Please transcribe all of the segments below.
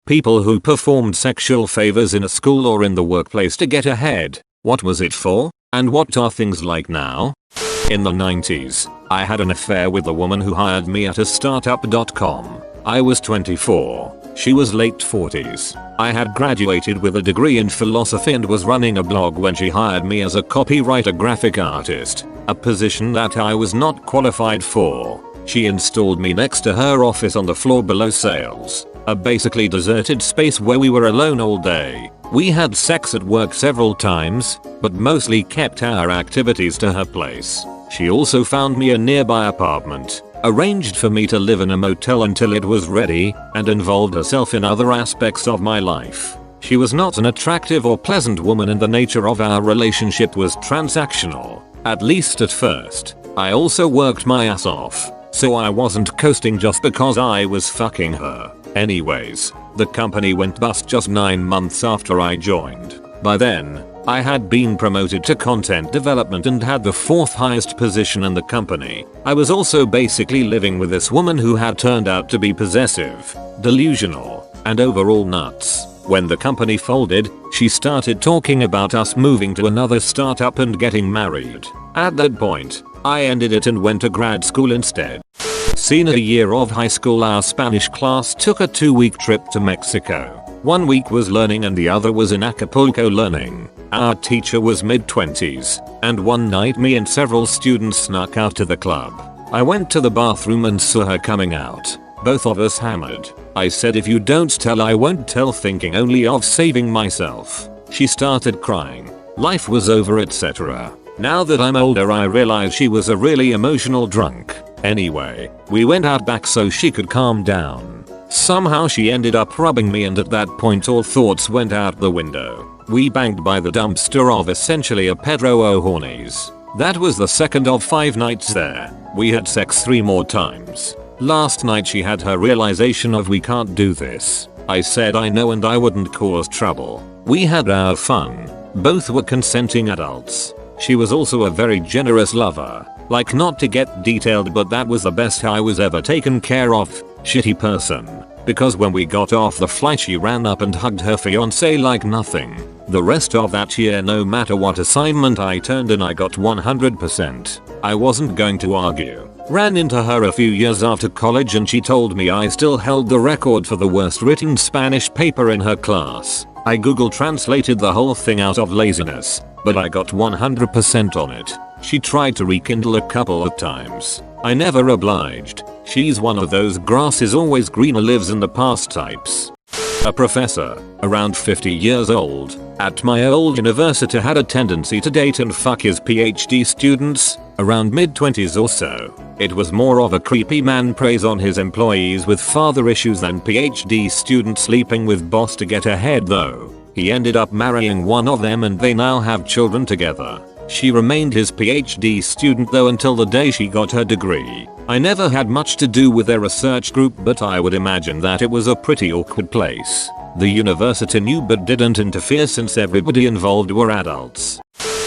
People who performed sexual favors in a school or in the workplace to get ahead. What was it for? And what are things like now? In the 90s, I had an affair with a woman who hired me at a startup.com. I was 24. She was late 40s. I had graduated with a degree in philosophy and was running a blog when she hired me as a copywriter graphic artist, a position that I was not qualified for. She installed me next to her office on the floor below sales, a basically deserted space where we were alone all day. We had sex at work several times, but mostly kept our activities to her place. She also found me a nearby apartment, arranged for me to live in a motel until it was ready, and involved herself in other aspects of my life. She was not an attractive or pleasant woman and the nature of our relationship was transactional, at least at first. I also worked my ass off, so I wasn't coasting just because I was fucking her. Anyways, the company went bust just 9 months after I joined. By then, I had been promoted to content development and had the 4th highest position in the company. I was also basically living with this woman who had turned out to be possessive, delusional, and overall nuts. When the company folded, she started talking about us moving to another startup and getting married. At that point, I ended it and went to grad school instead. Senior year of high school, our Spanish class took a 2-week trip to Mexico. 1 week was learning and the other was in Acapulco learning. Our teacher was mid-20s, and one night me and several students snuck out to the club. I went to the bathroom and saw her coming out. Both of us hammered. I said, "If you don't tell, I won't tell," thinking only of saving myself. She started crying. Life was over, etc. Now that I'm older, I realize she was a really emotional drunk. Anyway, we went out back so she could calm down. Somehow she ended up rubbing me and at that point all thoughts went out the window. We banged by the dumpster of essentially a Pedro O'Horny's. That was the second of 5 nights there. We had sex 3 more times. Last night she had her realization of, "We can't do this." I said I know and I wouldn't cause trouble. We had our fun. Both were consenting adults. She was also a very generous lover. Like, not to get detailed, but that was the best I was ever taken care of. Shitty person. Because when we got off the flight she ran up and hugged her fiancé like nothing. The rest of that year, no matter what assignment I turned in, I got 100%. I wasn't going to argue. Ran into her a few years after college and she told me I still held the record for the worst written Spanish paper in her class. I Google translated the whole thing out of laziness, but I got 100% on it. She tried to rekindle a couple of times. I never obliged. She's one of those grass is always greener lives in the past types. A professor, around 50 years old, at my old university had a tendency to date and fuck his PhD students, around mid-20s or so. It was more of a creepy man preys on his employees with father issues than PhD student sleeping with boss to get ahead though. He ended up marrying one of them and they now have children together. She remained his PhD student though until the day she got her degree. I never had much to do with their research group, but I would imagine that it was a pretty awkward place. The university knew but didn't interfere since everybody involved were adults.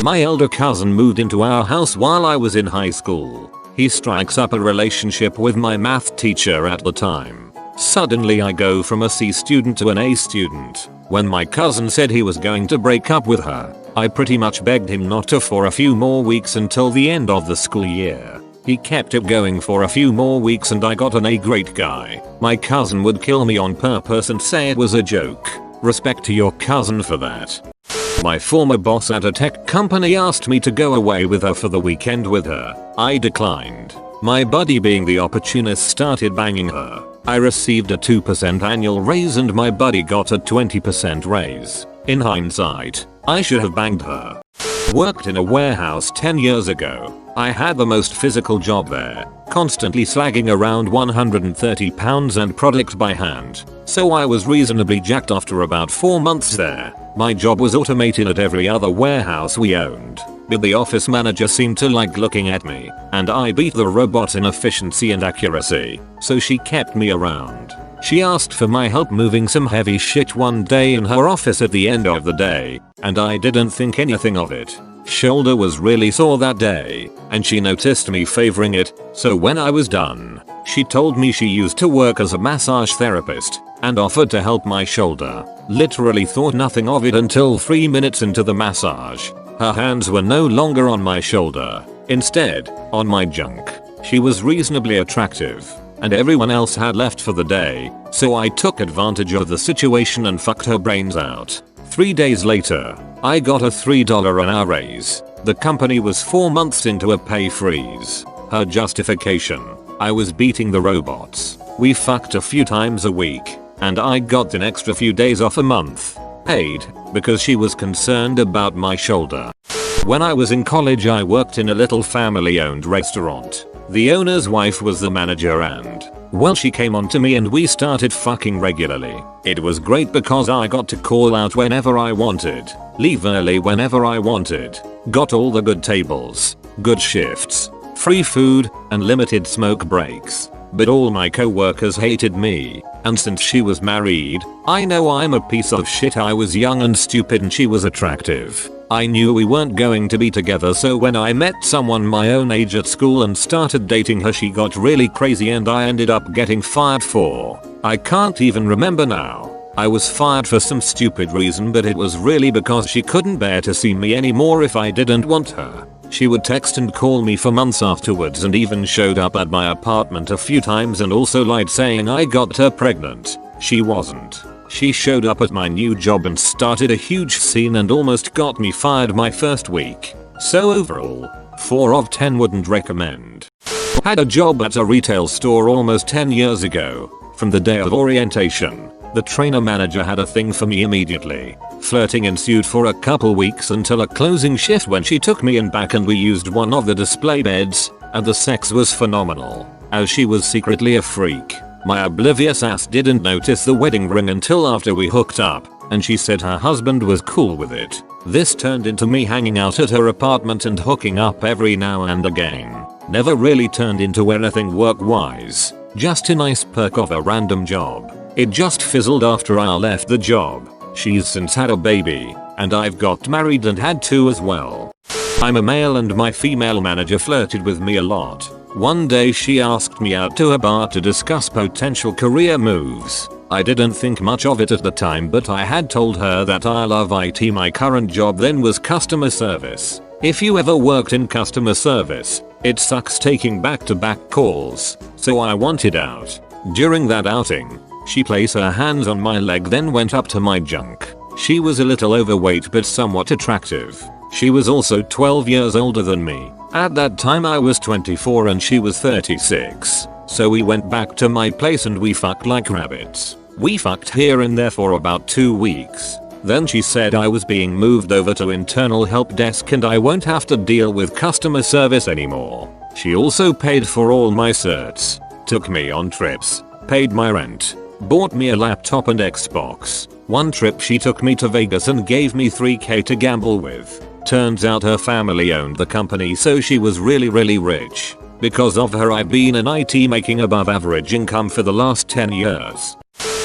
My elder cousin moved into our house while I was in high school. He strikes up a relationship with my math teacher at the time. Suddenly I go from a C student to an A student. When my cousin said he was going to break up with her, I pretty much begged him not to for a few more weeks until the end of the school year. He kept it going for a few more weeks and I got an A. Great guy. My cousin would kill me on purpose and say it was a joke. Respect to your cousin for that. My former boss at a tech company asked me to go away with her for the weekend with her. I declined. My buddy, being the opportunist, started banging her. I received a 2% annual raise and my buddy got a 20% raise. In hindsight, I should have banged her. Worked in a warehouse 10 years ago. I had the most physical job there, constantly slagging around 130 pounds and product by hand. So I was reasonably jacked after about 4 months there. My job was automated at every other warehouse we owned, but the office manager seemed to like looking at me, and I beat the robot in efficiency and accuracy, so she kept me around. She asked for my help moving some heavy shit one day in her office at the end of the day, and I didn't think anything of it. Shoulder was really sore that day, and she noticed me favoring it, so when I was done, she told me she used to work as a massage therapist and offered to help my shoulder. Literally thought nothing of it until 3 minutes into the massage. Her hands were no longer on my shoulder, instead, on my junk. She was reasonably attractive, and everyone else had left for the day, so I took advantage of the situation and fucked her brains out. 3 days later, I got a $3 an hour raise. The company was 4 months into a pay freeze. Her justification: I was beating the robots. We fucked a few times a week, and I got an extra few days off a month. Paid, because she was concerned about my shoulder. When I was in college, I worked in a little family-owned restaurant. The owner's wife was the manager and, well, she came on to me and we started fucking regularly. It was great because I got to call out whenever I wanted, leave early whenever I wanted, got all the good tables, good shifts, free food, and limited smoke breaks. But all my co-workers hated me, and since she was married, I know I'm a piece of shit. I was young and stupid and she was attractive. I knew we weren't going to be together, so when I met someone my own age at school and started dating her, she got really crazy and I ended up getting fired for, I can't even remember now. I was fired for some stupid reason, but it was really because she couldn't bear to see me anymore if I didn't want her. She would text and call me for months afterwards and even showed up at my apartment a few times and also lied saying I got her pregnant. She wasn't. She showed up at my new job and started a huge scene and almost got me fired my first week. So overall, 4 of 10 wouldn't recommend. Had a job at a retail store almost 10 years ago. From the day of orientation, the trainer manager had a thing for me immediately. Flirting ensued for a couple weeks until a closing shift when she took me in back and we used one of the display beds, and the sex was phenomenal, as she was secretly a freak. My oblivious ass didn't notice the wedding ring until after we hooked up, and she said her husband was cool with it. This turned into me hanging out at her apartment and hooking up every now and again. Never really turned into anything work-wise, just a nice perk of a random job. It just fizzled after I left the job. She's since had a baby, and I've got married and had 2 as well. I'm a male and my female manager flirted with me a lot. One day she asked me out to a bar to discuss potential career moves. I didn't think much of it at the time, but I had told her that I love IT. My current job then was customer service. If you ever worked in customer service, it sucks taking back-to-back calls, so I wanted out. During that outing, she placed her hands on my leg, then went up to my junk. She was a little overweight but somewhat attractive. She was also 12 years older than me. At that time I was 24 and she was 36. So we went back to my place and we fucked like rabbits. We fucked here and there for about 2 weeks. Then she said I was being moved over to internal help desk and I won't have to deal with customer service anymore. She also paid for all my certs, took me on trips, paid my rent, bought me a laptop and Xbox. One trip she took me to Vegas and gave me $3,000 to gamble with. Turns out her family owned the company, so she was really rich. Because of her I've been in IT making above average income for the last 10 years.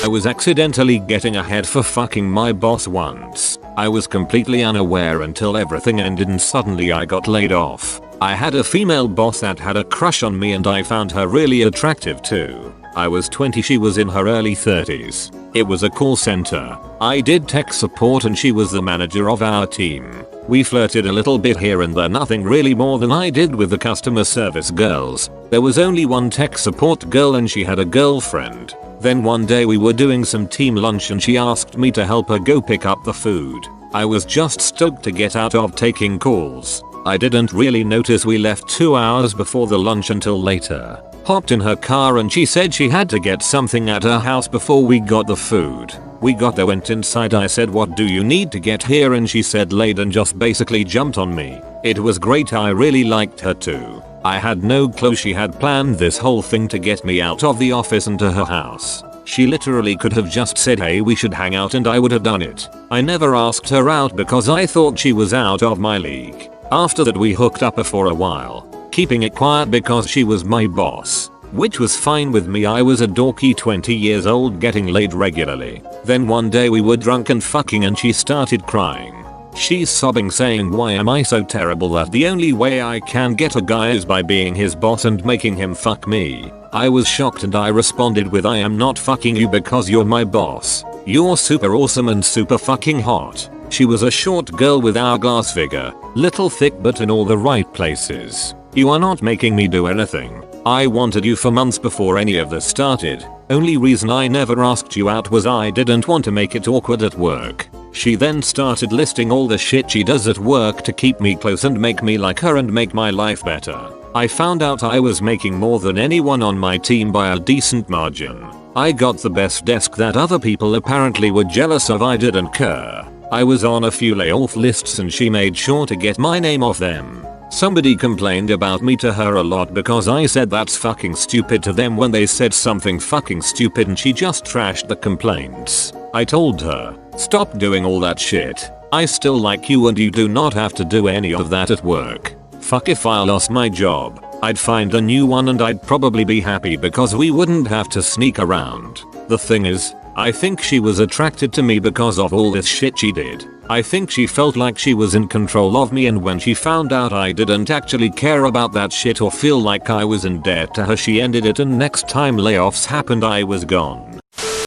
I was accidentally getting ahead for fucking my boss once. I was completely unaware until everything ended and suddenly I got laid off. I had a female boss that had a crush on me and I found her really attractive too. I was 20, she was in her early 30s. It was a call center. I did tech support and she was the manager of our team. We flirted a little bit here and there, nothing really more than I did with the customer service girls. There was only one tech support girl and she had a girlfriend. Then one day we were doing some team lunch and she asked me to help her go pick up the food. I was just stoked to get out of taking calls. I didn't really notice we left 2 hours before the lunch until later. Hopped in her car and she said she had to get something at her house before we got the food. We got there, went inside. I said, "What do you need to get here?" And she said laid and just basically jumped on me. It was great. I really liked her too. I had no clue she had planned this whole thing to get me out of the office and to her house. She literally could have just said, "Hey, we should hang out," and I would have done it. I never asked her out because I thought she was out of my league. After that we hooked up for a while, keeping it quiet because she was my boss. which was fine with me. I was a dorky 20 years old getting laid regularly. Then one day we were drunk and fucking and she started crying. She's sobbing saying, why am I so terrible that the only way I can get a guy is by being his boss and making him fuck me. I was shocked and I responded with, I am not fucking you because you're my boss. You're super awesome and super fucking hot. She was a short girl with hourglass figure, little thick but in all the right places. You are not making me do anything. I wanted you for months before any of this started. Only reason I never asked you out was I didn't want to make it awkward at work. She then started listing all the shit she does at work to keep me close and make me like her and make my life better. I found out I was making more than anyone on my team by a decent margin. I got the best desk that other people apparently were jealous of. I didn't care. I was on a few layoff lists and she made sure to get my name off them. Somebody complained about me to her a lot because I said that's fucking stupid to them when they said something fucking stupid, and she just trashed the complaints. I told her, stop doing all that shit. I still like you and you do not have to do any of that at work. Fuck, if I lost my job, I'd find a new one and I'd probably be happy because we wouldn't have to sneak around. The thing is, I think she was attracted to me because of all this shit she did. I think she felt like she was in control of me, and when she found out I didn't actually care about that shit or feel like I was in debt to her, she ended it, and next time layoffs happened I was gone.